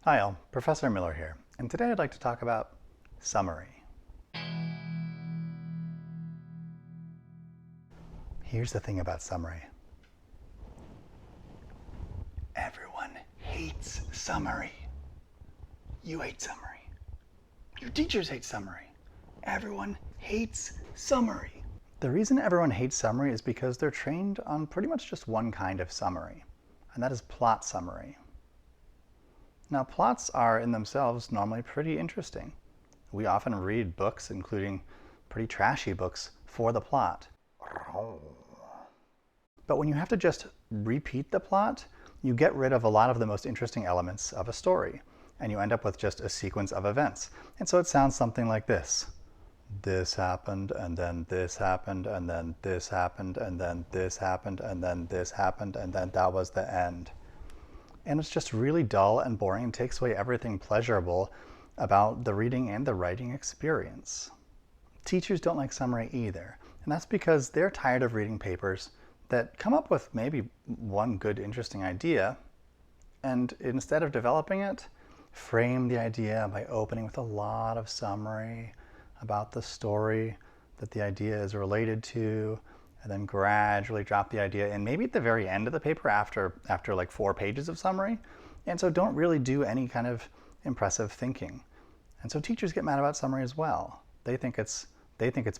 Hi all, Professor Miller here, and today I'd like to talk about summary. Here's the thing about summary. Everyone hates summary. You hate summary. Your teachers hate summary. Everyone hates summary. The reason everyone hates summary is because they're trained on pretty much just one kind of summary, and that is plot summary. Now, plots are in themselves normally pretty interesting. We often read books, including pretty trashy books, for the plot. But when you have to just repeat the plot, you get rid of a lot of the most interesting elements of a story, and you end up with just a sequence of events. And so it sounds something like this. This happened, and then this happened, and then this happened, and then this happened, and then this happened, and then that was the end. And it's just really dull and boring and takes away everything pleasurable about the reading and the writing experience. Teachers don't like summary either, and that's because they're tired of reading papers that come up with maybe one good, interesting idea, and instead of developing it, frame the idea by opening with a lot of summary about the story that the idea is related to, and then gradually drop the idea in, maybe at the very end of the paper after like 4 pages of summary. And so don't really do any kind of impressive thinking. And so teachers get mad about summary as well. They think it's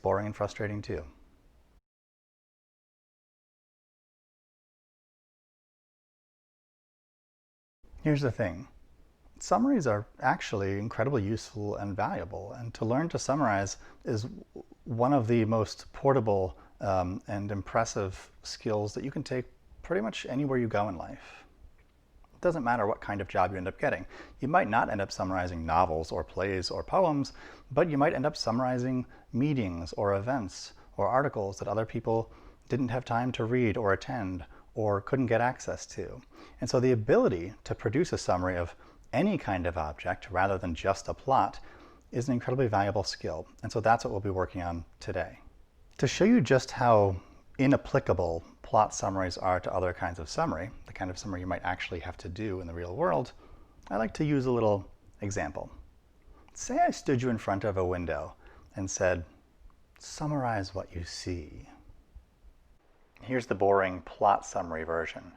boring and frustrating too. Here's the thing. Summaries are actually incredibly useful and valuable, and to learn to summarize is one of the most portable and impressive skills that you can take pretty much anywhere you go in life. It doesn't matter what kind of job you end up getting. You might not end up summarizing novels or plays or poems, but you might end up summarizing meetings or events or articles that other people didn't have time to read or attend or couldn't get access to. And so the ability to produce a summary of any kind of object rather than just a plot is an incredibly valuable skill. And so that's what we'll be working on today. To show you just how inapplicable plot summaries are to other kinds of summary, the kind of summary you might actually have to do in the real world, I like to use a little example. Say I stood you in front of a window and said, summarize what you see. Here's the boring plot summary version.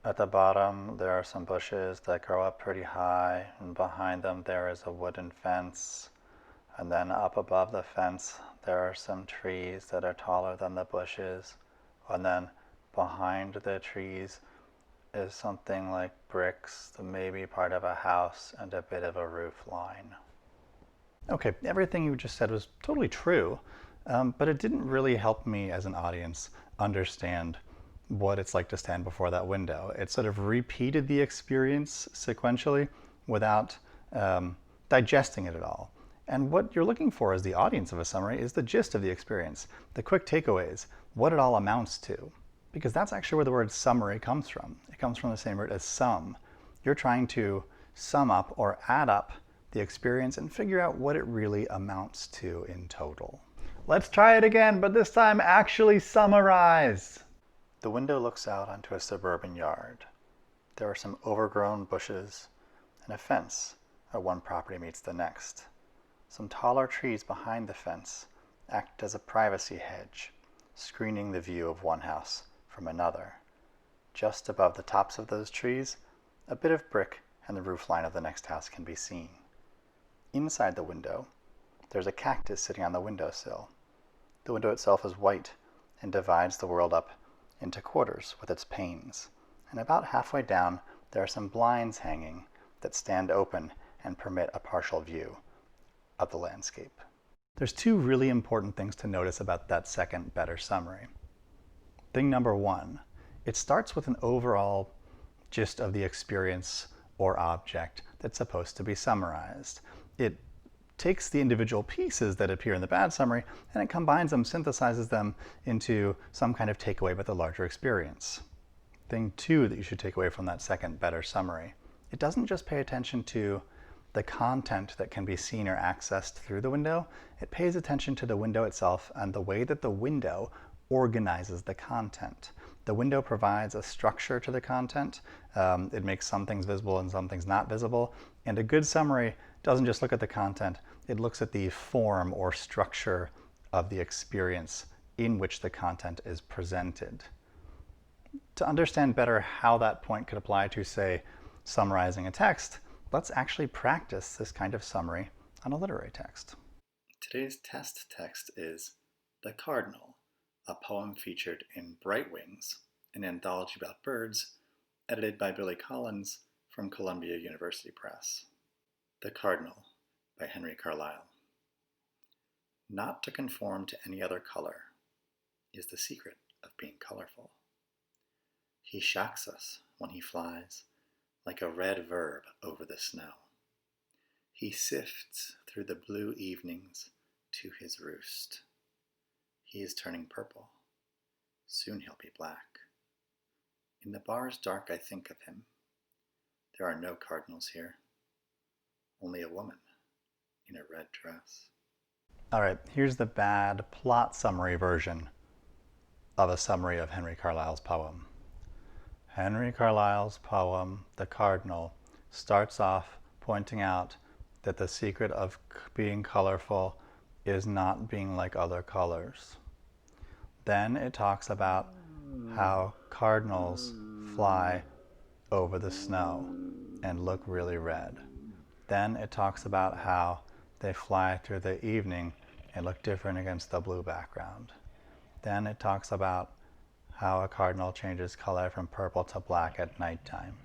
At the bottom, there are some bushes that grow up pretty high, and behind them there is a wooden fence. And then up above the fence, there are some trees that are taller than the bushes. And then behind the trees is something like bricks, maybe part of a house, and a bit of a roof line. Okay, everything you just said was totally true, but it didn't really help me as an audience understand what it's like to stand before that window. It sort of repeated the experience sequentially without digesting it at all. And what you're looking for as the audience of a summary is the gist of the experience, the quick takeaways, what it all amounts to. Because that's actually where the word summary comes from. It comes from the same root as sum. You're trying to sum up or add up the experience and figure out what it really amounts to in total. Let's try it again, but this time actually summarize. The window looks out onto a suburban yard. There are some overgrown bushes and a fence where one property meets the next. Some taller trees behind the fence act as a privacy hedge, screening the view of one house from another. Just above the tops of those trees, a bit of brick and the roof line of the next house can be seen. Inside the window, there's a cactus sitting on the windowsill. The window itself is white and divides the world up into quarters with its panes. And about halfway down, there are some blinds hanging that stand open and permit a partial view of the landscape. There's 2 really important things to notice about that second better summary. Thing number 1, it starts with an overall gist of the experience or object that's supposed to be summarized. It takes the individual pieces that appear in the bad summary and it combines them, synthesizes them into some kind of takeaway about the larger experience. Thing 2 that you should take away from that second better summary, it doesn't just pay attention to the content that can be seen or accessed through the window, it pays attention to the window itself and the way that the window organizes the content. The window provides a structure to the content. It makes some things visible and some things not visible. And a good summary doesn't just look at the content, it looks at the form or structure of the experience in which the content is presented. To understand better how that point could apply to, say, summarizing a text, let's actually practice this kind of summary on a literary text. Today's test text is The Cardinal, a poem featured in Bright Wings, an anthology about birds, edited by Billy Collins from Columbia University Press. The Cardinal by Henry Carlisle. Not to conform to any other color is the secret of being colorful. He shocks us when he flies, like a red verb over the snow. He sifts through the blue evenings to his roost. He is turning purple. Soon he'll be black. In the bar's dark I think of him. There are no cardinals here. Only a woman in a red dress. All right, here's the bad plot summary version of a summary of Henry Carlisle's poem. Henry Carlisle's poem, The Cardinal, starts off pointing out that the secret of being colorful is not being like other colors. Then it talks about how cardinals fly over the snow and look really red. Then it talks about how they fly through the evening and look different against the blue background. Then it talks about how a cardinal changes color from purple to black at nighttime.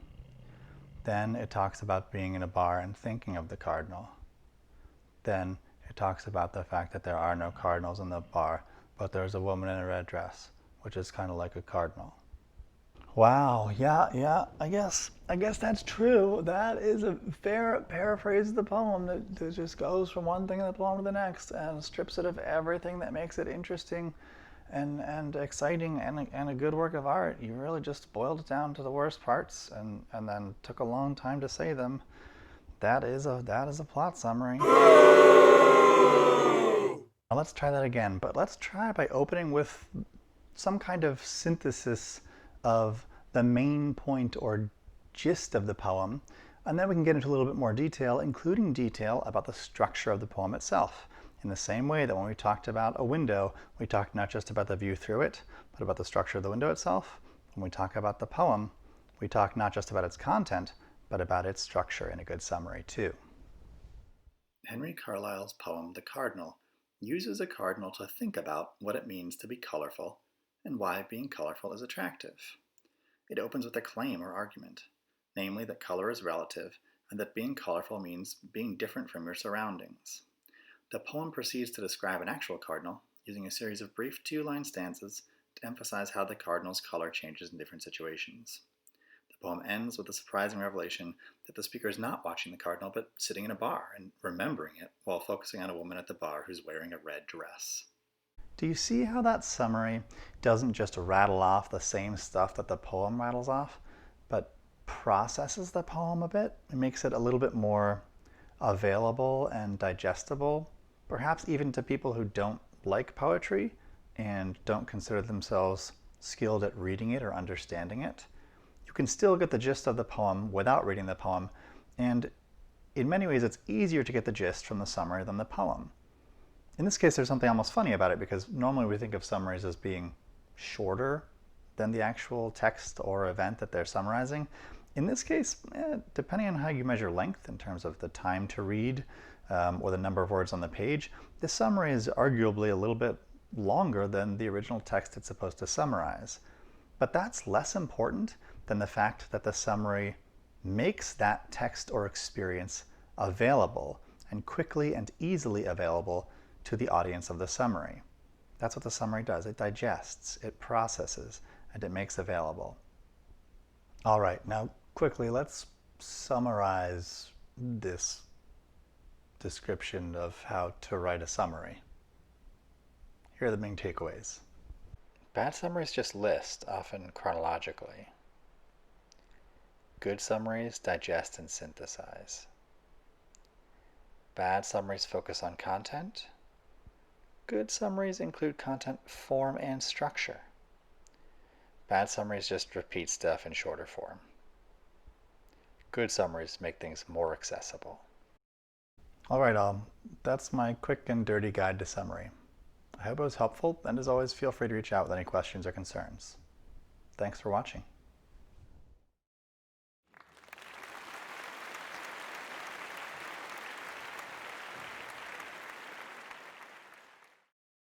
Then it talks about being in a bar and thinking of the cardinal. Then it talks about the fact that there are no cardinals in the bar, but there's a woman in a red dress, which is kind of like a cardinal. Wow, yeah, I guess that's true. That is a fair paraphrase of the poem that just goes from one thing in the poem to the next and strips it of everything that makes it interesting and exciting and a good work of art. You really just boiled it down to the worst parts and then took a long time to say them. That is a plot summary. Now let's try that again, but let's try by opening with some kind of synthesis of the main point or gist of the poem, and then we can get into a little bit more detail, including detail about the structure of the poem itself. In the same way that when we talked about a window, we talked not just about the view through it, but about the structure of the window itself. When we talk about the poem, we talk not just about its content, but about its structure in a good summary too. Henry Carlisle's poem, The Cardinal, uses a cardinal to think about what it means to be colorful and why being colorful is attractive. It opens with a claim or argument, namely that color is relative and that being colorful means being different from your surroundings. The poem proceeds to describe an actual cardinal, using a series of brief two-line stanzas to emphasize how the cardinal's color changes in different situations. The poem ends with the surprising revelation that the speaker is not watching the cardinal, but sitting in a bar and remembering it while focusing on a woman at the bar who's wearing a red dress. Do you see how that summary doesn't just rattle off the same stuff that the poem rattles off, but processes the poem a bit? It makes it a little bit more available and digestible, perhaps even to people who don't like poetry and don't consider themselves skilled at reading it or understanding it. You can still get the gist of the poem without reading the poem, and in many ways it's easier to get the gist from the summary than the poem. In this case, there's something almost funny about it, because normally we think of summaries as being shorter than the actual text or event that they're summarizing. In this case, depending on how you measure length in terms of the time to read or the number of words on the page, this summary is arguably a little bit longer than the original text it's supposed to summarize. But that's less important than the fact that the summary makes that text or experience available, and quickly and easily available to the audience of the summary. That's what the summary does. It digests, it processes, and it makes available. All right, now quickly, let's summarize this description of how to write a summary. Here are the main takeaways. Bad summaries just list, often chronologically. Good summaries digest and synthesize. Bad summaries focus on content. Good summaries include content, form, and structure. Bad summaries just repeat stuff in shorter form. Good summaries make things more accessible. All right, all. That's my quick and dirty guide to summary. I hope it was helpful, and as always, feel free to reach out with any questions or concerns. Thanks for watching.